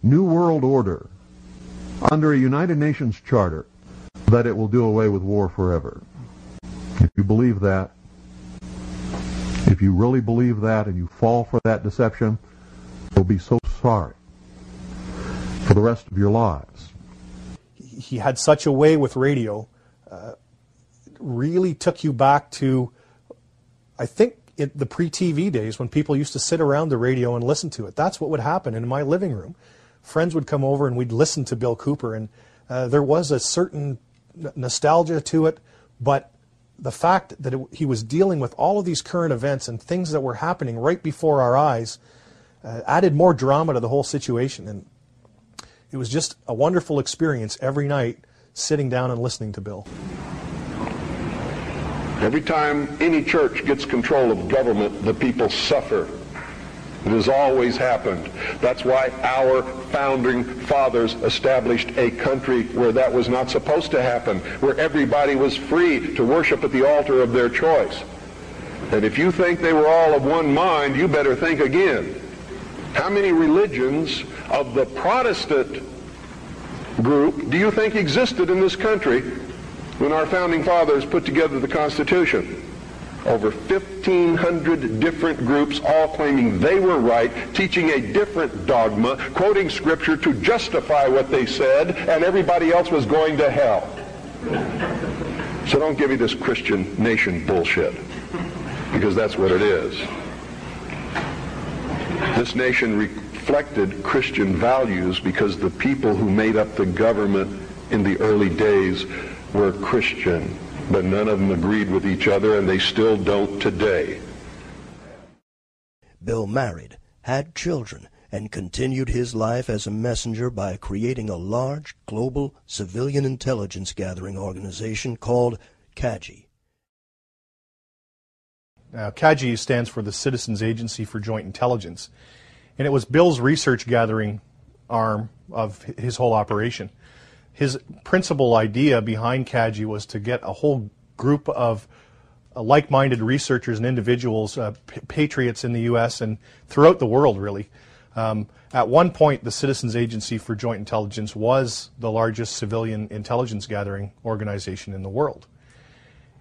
New World Order under a United Nations Charter that it will do away with war forever. If you believe that, if you really believe that and you fall for that deception, you'll be so sorry for the rest of your lives. He had such a way with radio, really took you back to, I think, the pre-TV days when people used to sit around the radio and listen to it. That's what would happen in my living room. Friends would come over and we'd listen to Bill Cooper, and there was a certain nostalgia to it, but the fact that he was dealing with all of these current events and things that were happening right before our eyes added more drama to the whole situation. And it was just a wonderful experience every night sitting down and listening to Bill. Every time any church gets control of government, the people suffer. It has always happened. That's why our founding fathers established a country where that was not supposed to happen, where everybody was free to worship at the altar of their choice. And if you think they were all of one mind, you better think again. How many religions of the Protestant group do you think existed in this country when our founding fathers put together the Constitution? Over 1,500 different groups, all claiming they were right, teaching a different dogma, quoting scripture to justify what they said, and everybody else was going to hell. So don't give me this Christian nation bullshit, because that's what it is. This nation reflected Christian values because the people who made up the government in the early days were Christian. But none of them agreed with each other, and they still don't today. Bill married, had children, and continued his life as a messenger by creating a large global civilian intelligence gathering organization called CAGI. Now, CAGI stands for the Citizens Agency for Joint Intelligence, and it was Bill's research gathering arm of his whole operation. His principal idea behind CAGI was to get a whole group of like-minded researchers and individuals, patriots in the U.S. and throughout the world, really. At one point, the Citizens Agency for Joint Intelligence was the largest civilian intelligence gathering organization in the world.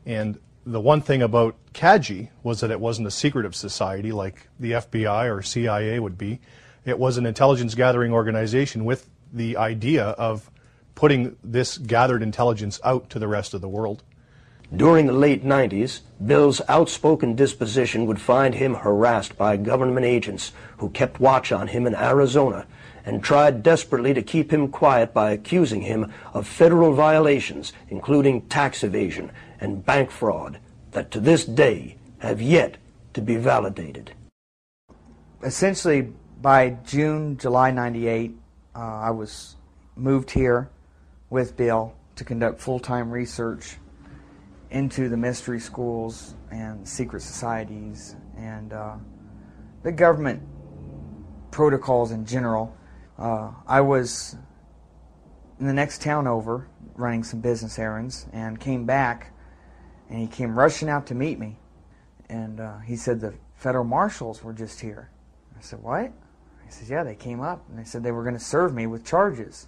And the one thing about CAGI was that it wasn't a secretive society like the FBI or CIA would be. It was an intelligence gathering organization with the idea of putting this gathered intelligence out to the rest of the world. During the late 90s, Bill's outspoken disposition would find him harassed by government agents who kept watch on him in Arizona and tried desperately to keep him quiet by accusing him of federal violations, including tax evasion and bank fraud, that to this day have yet to be validated. Essentially, by June, July 98, I was moved here with Bill to conduct full-time research into the mystery schools and secret societies and the government protocols in general. I was in the next town over running some business errands and came back, and he came rushing out to meet me, and he said the federal marshals were just here. I said, what? He said, yeah, they came up and they said they were going to serve me with charges.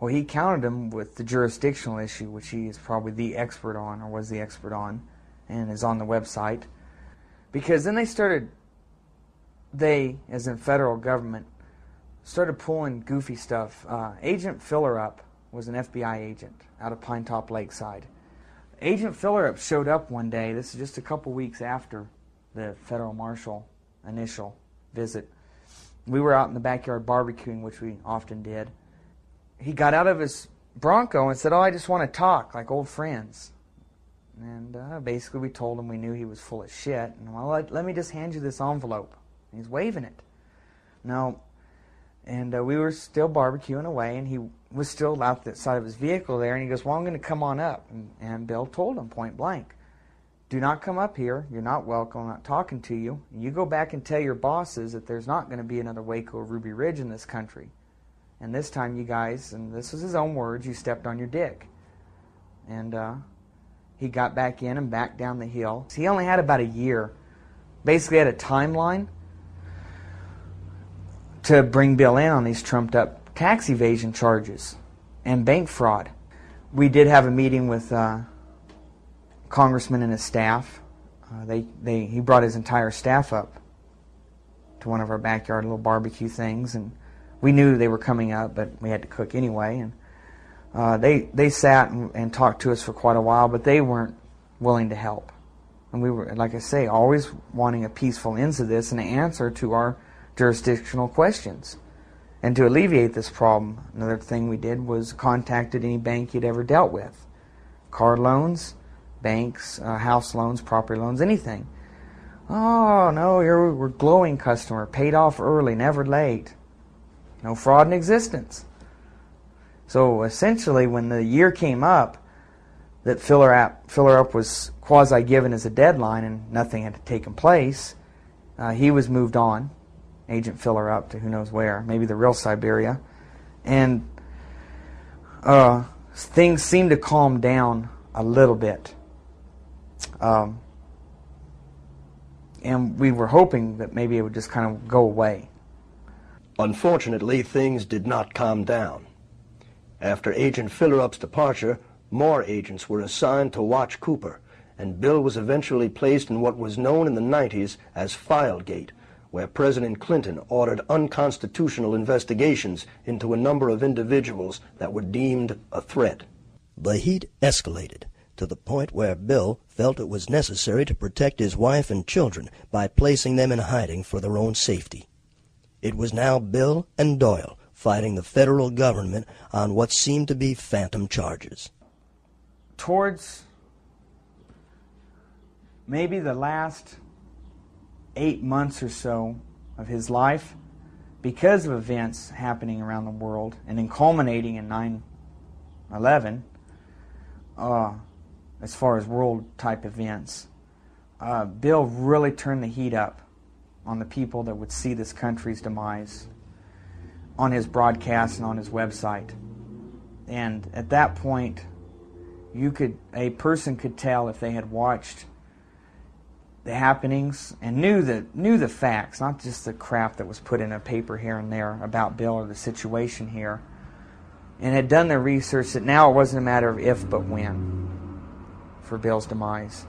Well, he countered them with the jurisdictional issue, which he is probably the expert on, or was the expert on, and is on the website. Because then they, as in federal government, started pulling goofy stuff. Agent Fillerup was an FBI agent out of Pine Top Lakeside. Agent Fillerup showed up one day, this is just a couple weeks after the federal marshal initial visit. We were out in the backyard barbecuing, which we often did. He got out of his Bronco and said, oh, I just want to talk like old friends. And basically we told him we knew he was full of shit. And, well, let me just hand you this envelope. And he's waving it. No. And we were still barbecuing away, and he was still out the side of his vehicle there, and he goes, well, I'm going to come on up. And Bill told him point blank, do not come up here. You're not welcome. I'm not talking to you. And you go back and tell your bosses that there's not going to be another Waco or Ruby Ridge in this country. And this time you guys, and this was his own words, you stepped on your dick. And he got back in and back down the hill. He only had about a year. Basically had a timeline. to bring Bill in on these trumped-up tax evasion charges and bank fraud. We did have a meeting with Congressman and his staff. He brought his entire staff up to one of our backyard little barbecue things, and we knew they were coming up, but we had to cook anyway. And they sat and talked to us for quite a while, but they weren't willing to help. And we were, like I say, always wanting a peaceful end to this and an answer to our jurisdictional questions. And to alleviate this problem, another thing we did was contacted any bank you'd ever dealt with. Car loans, banks, house loans, property loans, anything. Oh, no, we're a glowing customer, paid off early, never late. No fraud in existence. So essentially, when the year came up that Filler Up was quasi-given as a deadline and nothing had taken place, he was moved on, Agent Filler Up, to who knows where, maybe the real Siberia. And things seemed to calm down a little bit. And we were hoping that maybe it would just kind of go away. Unfortunately, things did not calm down. After Agent Filler Up's departure, more agents were assigned to watch Cooper, and Bill was eventually placed in what was known in the 90s as Filegate, where President Clinton ordered unconstitutional investigations into a number of individuals that were deemed a threat. The heat escalated to the point where Bill felt it was necessary to protect his wife and children by placing them in hiding for their own safety. It was now Bill and Doyle fighting the federal government on what seemed to be phantom charges. Towards maybe the last 8 months or so of his life, because of events happening around the world and then culminating in 9/11, as far as world-type events, Bill really turned the heat up on the people that would see this country's demise on his broadcast and on his website. And at that point, a person could tell if they had watched the happenings and knew the facts, not just the crap that was put in a paper here and there about Bill or the situation here, and had done their research, that now it wasn't a matter of if but when for Bill's demise.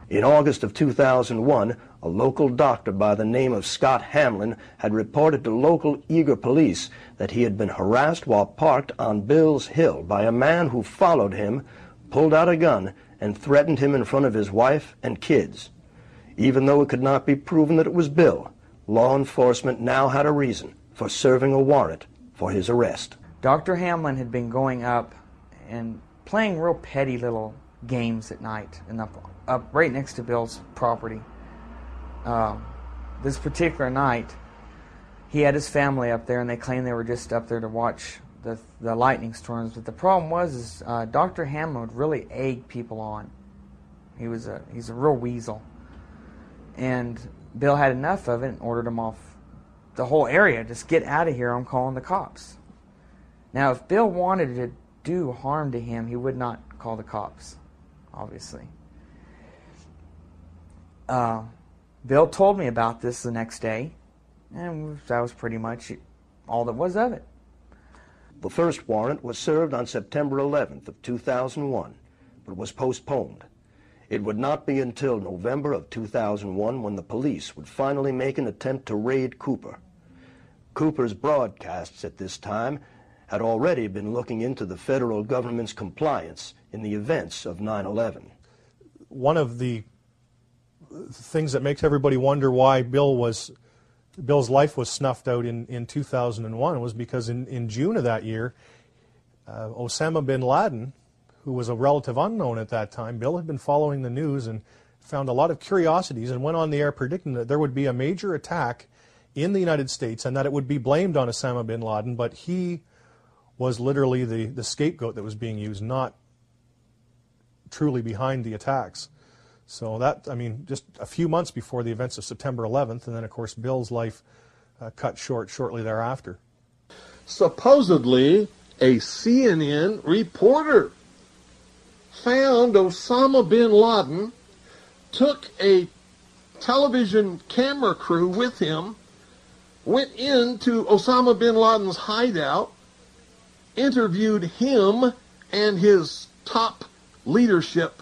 In August of 2001, a local doctor by the name of Scott Hamlin had reported to local Eager police that he had been harassed while parked on Bill's Hill by a man who followed him, pulled out a gun, and threatened him in front of his wife and kids. Even though it could not be proven that it was Bill, law enforcement now had a reason for serving a warrant for his arrest. Dr. Hamlin had been going up and playing real petty little games at night and up right next to Bill's property. This particular night, he had his family up there, and they claimed they were just up there to watch the lightning storms. But the problem was Dr. Hamlin would really egg people on. He's a real weasel. And Bill had enough of it and ordered him off the whole area. Just get out of here, I'm calling the cops. Now, if Bill wanted to do harm to him, he would not call the cops, obviously. Bill told me about this the next day, and that was pretty much all that was of it. The first warrant was served on September 11th of 2001, but was postponed. It would not be until November of 2001 when the police would finally make an attempt to raid Cooper. Cooper's broadcasts at this time had already been looking into the federal government's compliance in the events of 9/11. One of the things that makes everybody wonder why Bill's life was snuffed out in 2001 was because in June of that year, Osama bin Laden, who was a relative unknown at that time, Bill had been following the news and found a lot of curiosities and went on the air predicting that there would be a major attack in the United States and that it would be blamed on Osama bin Laden, but he was literally the scapegoat that was being used, not truly behind the attacks. So that, just a few months before the events of September 11th, and then, of course, Bill's life cut short shortly thereafter. Supposedly, a CNN reporter found Osama bin Laden, took a television camera crew with him, went into Osama bin Laden's hideout, interviewed him and his top leadership